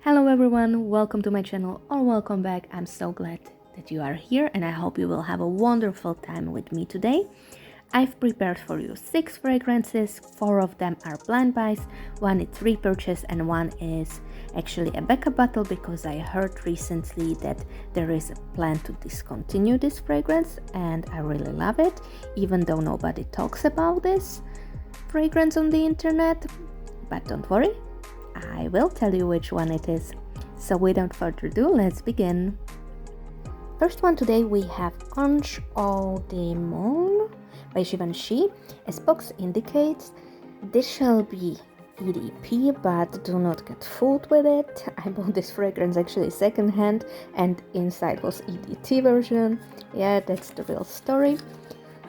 Hello everyone, welcome to my channel or welcome back. I'm so glad that you are here and I hope you will have a wonderful time with me today. I've prepared for you 6 fragrances, 4 of them are blind buys, 1 is repurchase and 1 is actually a backup bottle because I heard recently that there is a plan to discontinue this fragrance and I really love it, even though nobody talks about this fragrance on the internet. But don't worry, I will tell you which one it is. So without further ado, let's begin. First one today we have Ange All by Givenchy. As box indicates, this shall be EDP, but do not get fooled with it. I bought this fragrance actually secondhand and inside was EDT version. Yeah, that's the real story.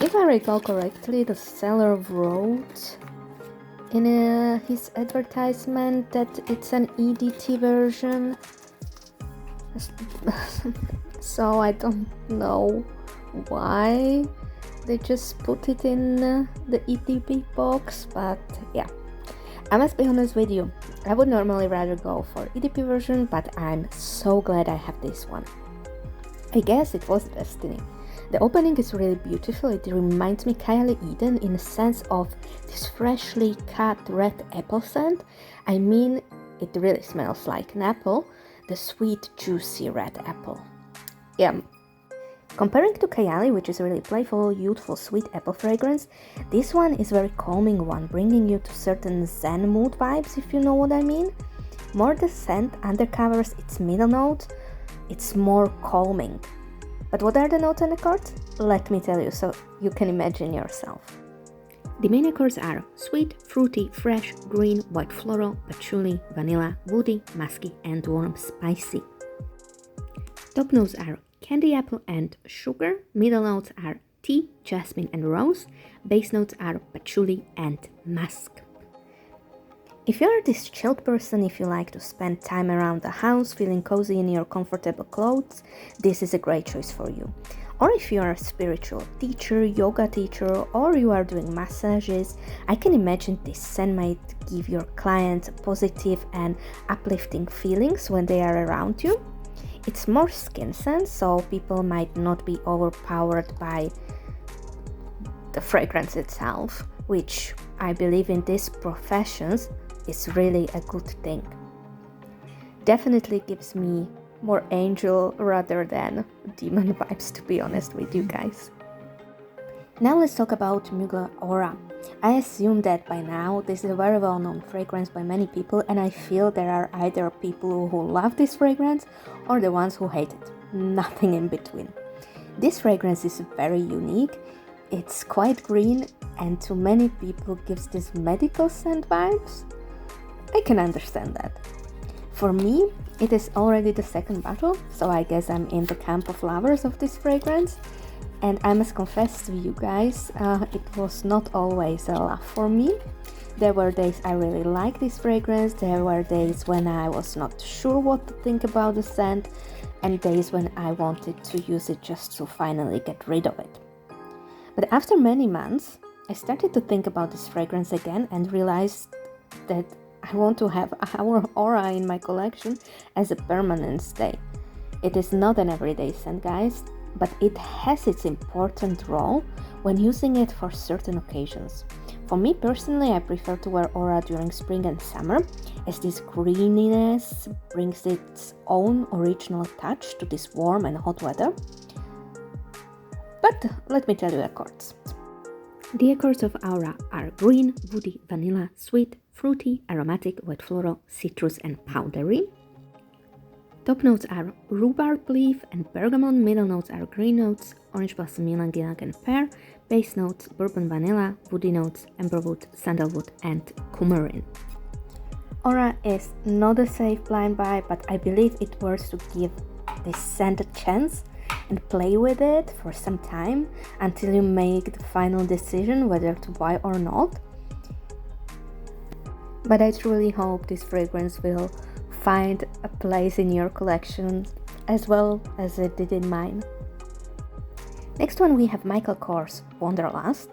If I recall correctly, the seller wrote in his advertisement that it's an EDT version. So I don't know why they just put it in the EDP box, but yeah, I must be honest with you, I would normally rather go for EDP version, but I'm so glad I have this one. I guess it was destiny. The opening is really beautiful. It reminds me Kylie Eden in a sense of this freshly cut red apple scent. I mean, it really smells like an apple, the sweet, juicy red apple. Yeah. Comparing to Kylie, which is a really playful, youthful, sweet apple fragrance, this one is very calming one, bringing you to certain zen mood vibes, if you know what I mean. More the scent undercovers its middle note, it's more calming. But what are the notes and accords? Let me tell you so you can imagine yourself. The main accords are sweet, fruity, fresh, green, white floral, patchouli, vanilla, woody, musky, and warm spicy. Top notes are candy apple and sugar. Middle notes are tea, jasmine, and rose. Base notes are patchouli and musk. If you are this chilled person, if you like to spend time around the house feeling cozy in your comfortable clothes, this is a great choice for you. Or if you are a spiritual teacher, yoga teacher, or you are doing massages, I can imagine this scent might give your clients positive and uplifting feelings when they are around you. It's more skin scent, so people might not be overpowered by the fragrance itself, which I believe in these professions is really a good thing. Definitely gives me more angel rather than demon vibes, to be honest with you guys. Now let's talk about Mugler Aura. I assume that by now this is a very well-known fragrance by many people, and I feel there are either people who love this fragrance or the ones who hate it. Nothing in between. This fragrance is very unique. It's quite green and to many people gives this medical scent vibes. I can understand that. For me, it is already the second bottle, so I guess I'm in the camp of lovers of this fragrance. And I must confess to you guys, it was not always a love for me. There were days I really liked this fragrance, there were days when I was not sure what to think about the scent, and days when I wanted to use it just to finally get rid of it. But after many months, I started to think about this fragrance again and realized that I want to have our Aura in my collection as a permanent stay. It is not an everyday scent, guys, but it has its important role when using it for certain occasions. For me personally, I prefer to wear Aura during spring and summer, as this greeniness brings its own original touch to this warm and hot weather. But let me tell you accords. The accords of Aura are green, woody, vanilla, sweet, fruity, aromatic, wet floral, citrus, and powdery. Top notes are rhubarb leaf and bergamot. Middle notes are green notes, orange blossom, ylang ylang, and pear. Base notes bourbon vanilla, woody notes amberwood, sandalwood, and coumarin. Aura is not a safe blind buy, but I believe it worth to give this scent a chance and play with it for some time until you make the final decision whether to buy or not. But I truly hope this fragrance will find a place in your collection as well as it did in mine. Next one we have Michael Kors Wanderlust.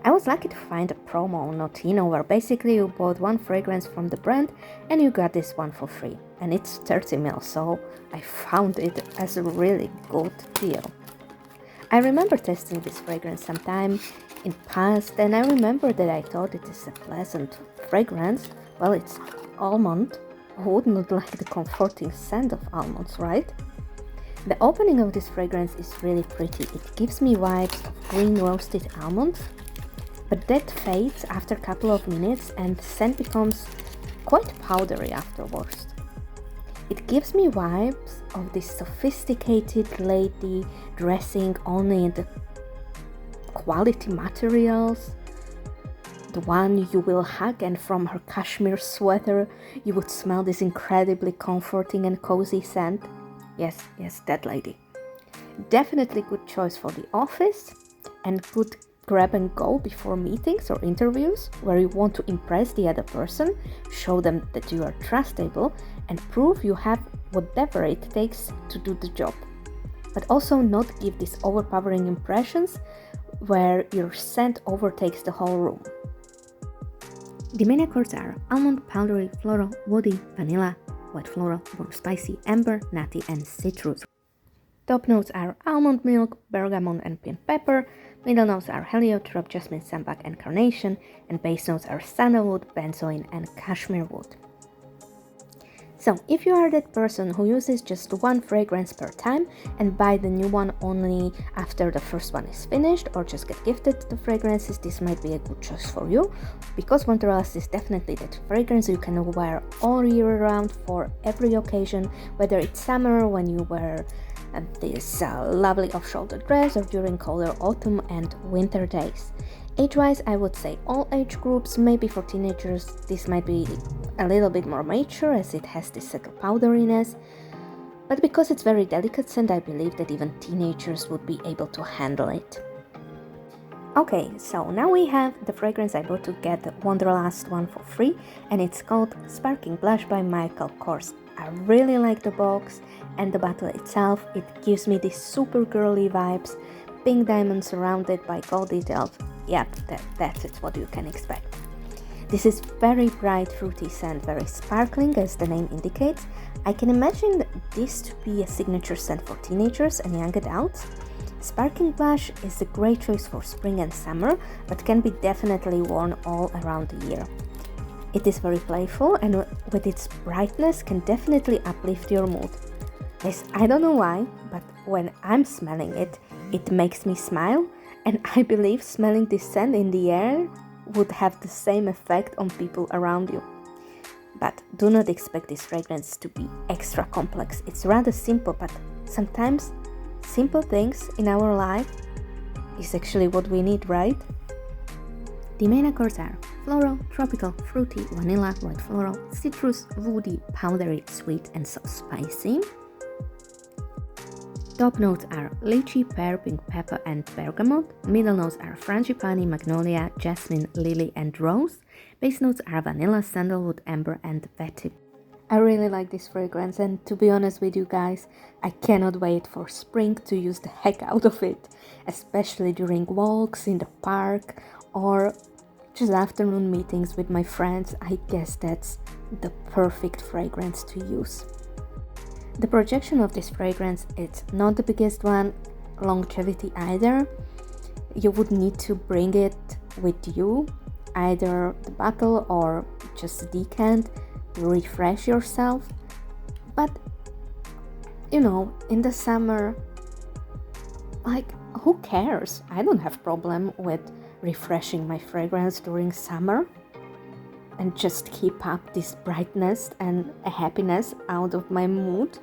I was lucky to find a promo, not where basically you bought one fragrance from the brand and you got this one for free. And it's 30 ml, so I found it as a really good deal. I remember testing this fragrance sometime in past, and I remember that I thought it is a pleasant fragrance. Well, it's almond. Who would not like the comforting scent of almonds, right? The opening of this fragrance is really pretty. It gives me vibes of green roasted almonds, but that fades after a couple of minutes and the scent becomes quite powdery afterwards. It gives me vibes of this sophisticated lady dressing only in the quality materials, the one you will hug, and from her cashmere sweater you would smell this incredibly comforting and cozy scent. Yes, that lady. Definitely good choice for the office and good grab and go before meetings or interviews where you want to impress the other person, show them that you are trustable and prove you have whatever it takes to do the job. But also not give these overpowering impressions where your scent overtakes the whole room. The main accords are almond, powdery, floral, woody, vanilla, white floral, warm spicy, amber, nutty and citrus. Top notes are almond milk, bergamot and pink pepper. Middle notes are heliotrope, jasmine, sambac and carnation. And base notes are sandalwood, benzoin and cashmere wood. So, if you are that person who uses just one fragrance per time and buy the new one only after the first one is finished, or just get gifted the fragrances, this might be a good choice for you, because Wanderlust is definitely that fragrance you can wear all year round for every occasion, whether it's summer when you wear this lovely off-shoulder dress, or during colder autumn and winter days. Age-wise, I would say all age groups. Maybe for teenagers this might be a little bit more mature as it has this subtle powderiness, but because it's very delicate scent, I believe that even teenagers would be able to handle it. Okay, so now we have the fragrance I bought to get the Wanderlust one for free, and it's called Sparkling Blush by Michael Kors. I really like the box and the bottle itself. It gives me these super girly vibes, pink diamonds surrounded by gold details. Yep, that's it, what you can expect. This is very bright fruity scent, very sparkling as the name indicates. I can imagine this to be a signature scent for teenagers and young adults. Sparkling blush is a great choice for spring and summer, but can be definitely worn all around the year. It is very playful and with its brightness can definitely uplift your mood. Yes, I don't know why, but when I'm smelling it, it makes me smile, and I believe smelling this scent in the air would have the same effect on people around you. But do not expect this fragrance to be extra complex. It's rather simple, but sometimes simple things in our life is actually what we need, right? The main accords are floral, tropical, fruity, vanilla, white floral, citrus, woody, powdery, sweet and so spicy. Top notes are lychee, pear, pink pepper and bergamot. Middle notes are frangipani, magnolia, jasmine, lily and rose. Base notes are vanilla, sandalwood, amber and vetiver. I really like this fragrance, and to be honest with you guys, I cannot wait for spring to use the heck out of it, especially during walks in the park or just afternoon meetings with my friends. I guess that's the perfect fragrance to use. The projection of this fragrance, it's not the biggest one, longevity either. You would need to bring it with you, either the bottle or just a decant, refresh yourself. But you know, in the summer, like, who cares? I don't have problem with refreshing my fragrance during summer and just keep up this brightness and happiness out of my mood.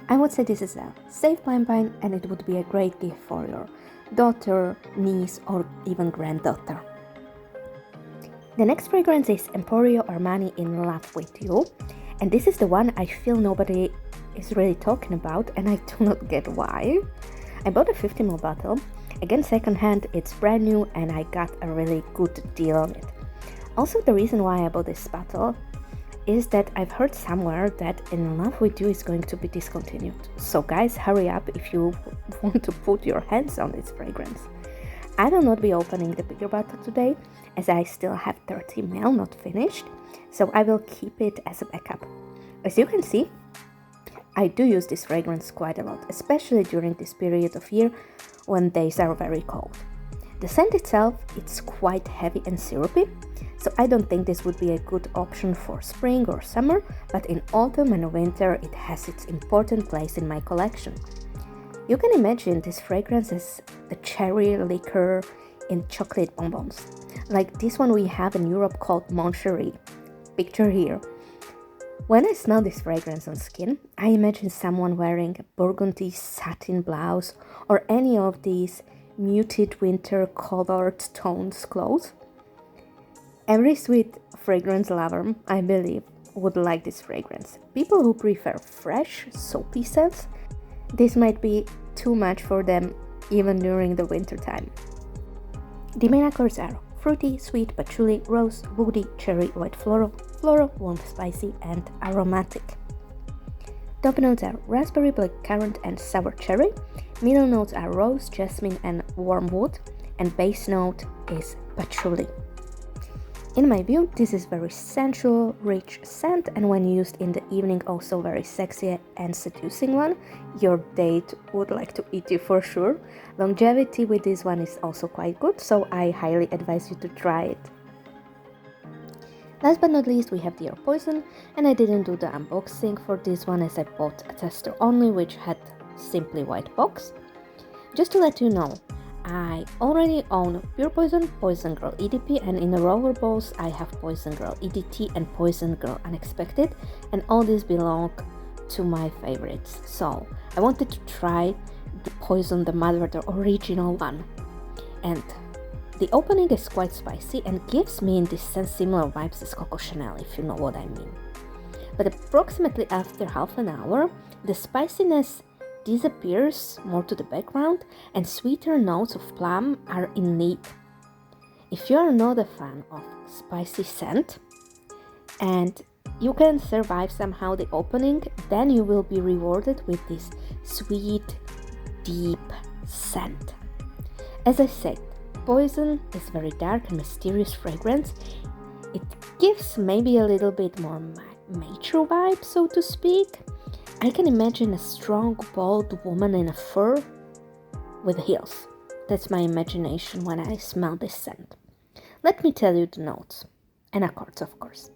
I would say this is a safe blind buy, and it would be a great gift for your daughter, niece or even granddaughter. The next fragrance is Emporio Armani In Love With You, and this is the one I feel nobody is really talking about, and I do not get why. I bought a 50 ml bottle, again secondhand, it's brand new and I got a really good deal on it. Also, the reason why I bought this bottle is that I've heard somewhere that In Love With You is going to be discontinued. So guys, hurry up if you want to put your hands on this fragrance. I will not be opening the bigger bottle today, as I still have 30 ml not finished, so I will keep it as a backup. As you can see, I do use this fragrance quite a lot, especially during this period of year when days are very cold. The scent itself, it's quite heavy and syrupy, so I don't think this would be a good option for spring or summer, but in autumn and winter it has its important place in my collection. You can imagine this fragrance as the cherry liqueur in chocolate bonbons, like this one we have in Europe called Moncherie. Picture here. When I smell this fragrance on skin, I imagine someone wearing a burgundy satin blouse or any of these muted winter colored tones clothes. Every sweet fragrance lover, I believe, would like this fragrance. People who prefer fresh, soapy scents, this might be too much for them even during the winter time. The main accords are fruity, sweet, patchouli, rose, woody, cherry, white floral, warm, spicy, and aromatic. Top notes are raspberry, blackcurrant, and sour cherry. Middle notes are rose, jasmine, and warm wood, and base note is patchouli. In my view, this is very sensual, rich scent, and when used in the evening, also very sexy and seducing one. Your date would like to eat you for sure. Longevity with this one is also quite good, so I highly advise you to try it. Last but not least, we have Dior Poison, and I didn't do the unboxing for this one as I bought a tester only, which had simply white box. Just to let you know, I already own Pure Poison, Poison Girl EDP, and in the roller balls I have Poison Girl EDT and Poison Girl Unexpected, and all these belong to my favorites. So I wanted to try the Poison, the Mother, the original one. And the opening is quite spicy and gives me in this sense similar vibes as Coco Chanel, if you know what I mean. But approximately after half an hour, the spiciness disappears more to the background and sweeter notes of plum are in lead. If you are not a fan of spicy scent and you can survive somehow the opening, then you will be rewarded with this sweet, deep scent. As I said, Poison is very dark and mysterious fragrance. It gives maybe a little bit more mature vibe, so to speak. I can imagine a strong, bold woman in a fur with heels. That's my imagination when I smell this scent. Let me tell you the notes and accords, of course.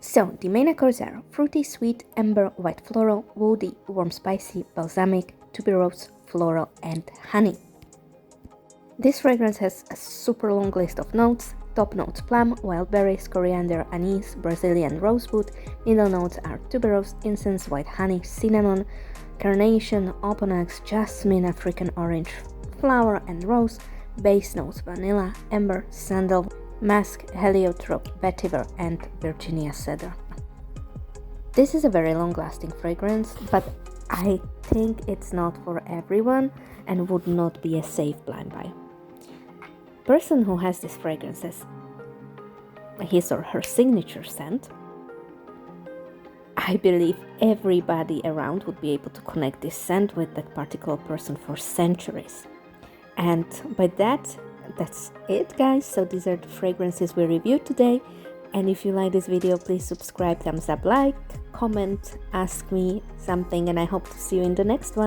So, the main accords are fruity, sweet, amber, white floral, woody, warm, spicy, balsamic, tuberose, floral, and honey. This fragrance has a super long list of notes. Top notes plum, wild berries, coriander, anise, Brazilian rosewood. Middle notes are tuberose, incense, white honey, cinnamon, carnation, oponax, jasmine, African orange flower, and rose. Base notes vanilla, amber, sandal, musk, heliotrope, vetiver, and Virginia cedar. This is a very long-lasting fragrance, but I think it's not for everyone and would not be a safe blind buy. Person who has this fragrance as his or her signature scent, I believe everybody around would be able to connect this scent with that particular person for centuries. And by that's it, guys. So these are the fragrances we reviewed today. And if you like this video, please subscribe, thumbs up, like, comment, ask me something, and I hope to see you in the next one.